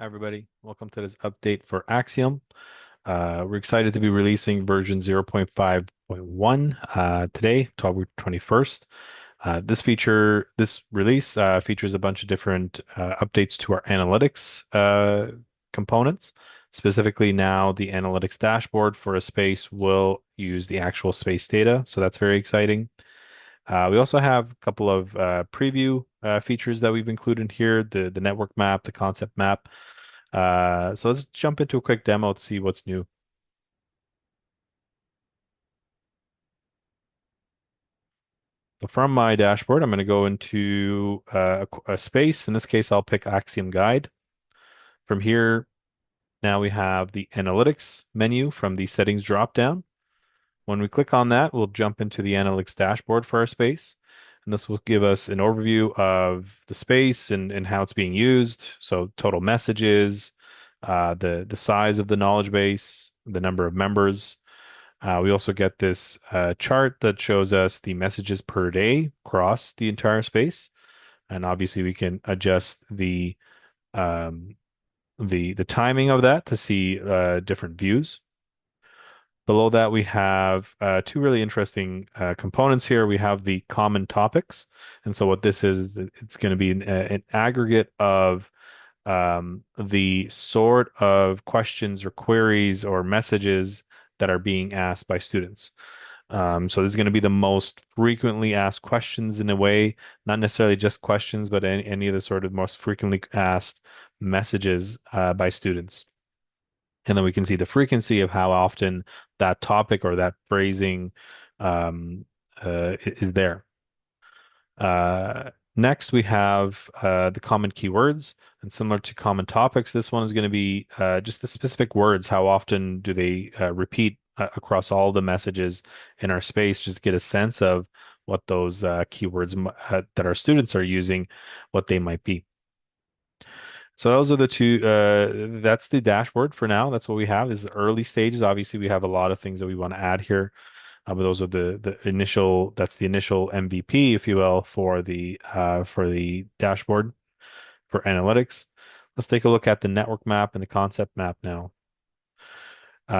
Hi, everybody. Welcome to this update for Axiom. We're excited to be releasing version 0.5.1 today, October 21st. This release features a bunch of different updates to our analytics components. Specifically, now the analytics dashboard for a space will use the actual space data, so that's very exciting. We also have a couple of preview features that we've included here, the network map, the concept map. So let's jump into a quick demo to see what's new. So from my dashboard, I'm going to go into a space. In this case, I'll pick Axiom Guide. From here, now we have the analytics menu from the settings dropdown. When we click on that, we'll jump into the analytics dashboard for our space. And this will give us an overview of the space and how it's being used. So total messages, the size of the knowledge base, the number of members. We also get this chart that shows us the messages per day across the entire space. And obviously we can adjust um, the timing of that to see different views. Below that, we have two really interesting components here. We have the common topics. And so what this is, it's going to be an aggregate of the sort of questions or queries or messages that are being asked by students. So this is going to be the most frequently asked questions in a way, not necessarily just questions, but any of the sort of most frequently asked messages by students. And then we can see the frequency of how often that topic or that phrasing um, is there. Next, we have the common keywords, and similar to common topics, this one is going to be just the specific words. How often do they repeat across all the messages in our space? Just get a sense of what those keywords that our students are using, what they might be. So those are the two. That's the dashboard for now. That's what we have. Is the early stages. Obviously, we have a lot of things that we want to add here. But those are the initial. That's the initial MVP, if you will, for the dashboard for analytics. Let's take a look at the network map and the concept map now.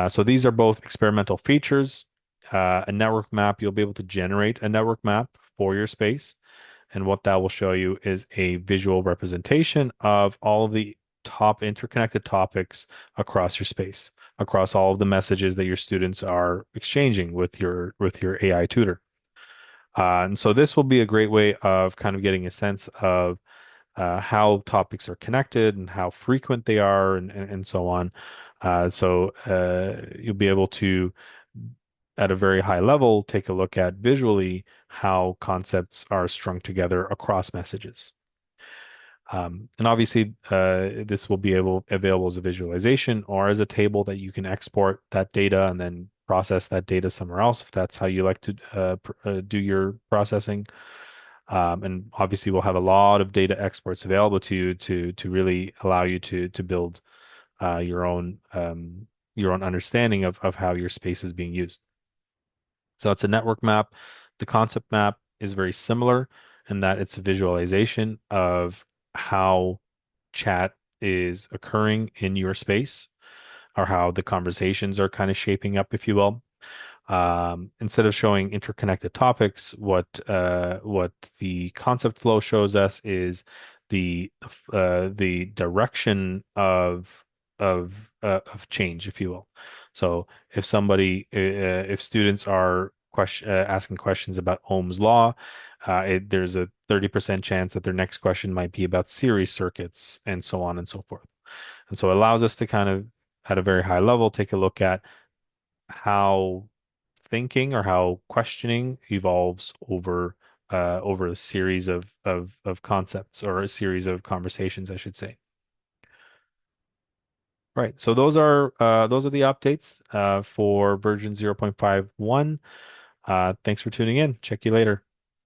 So these are both experimental features. A network map, you'll be able to generate a network map for your space. And what that will show you is a visual representation of all of the top interconnected topics across your space, across all of the messages that your students are exchanging with your AI tutor. And so this will be a great way of kind of getting a sense of how topics are connected and how frequent they are and so on. You'll be able to, at a very high level, take a look at visually how concepts are strung together across messages. And obviously, this will be available as a visualization or as a table that you can export that data and then process that data somewhere else if that's how you like to do your processing. And obviously, we'll have a lot of data exports available to you to really allow you to build your own understanding of how your space is being used. So it's a network map. The concept map is very similar in that it's a visualization of how chat is occurring in your space or how the conversations are kind of shaping up, if you will. Instead of showing interconnected topics, what the concept flow shows us is the direction of change, if you will. So if students are asking questions about Ohm's law, there's a 30% chance that their next question might be about series circuits and so on and so forth. And so it allows us to kind of, at a very high level, take a look at how thinking or how questioning evolves over a series of concepts or a series of conversations, I should say. Right. So those are the updates for version 0.51. Thanks for tuning in. Check you later.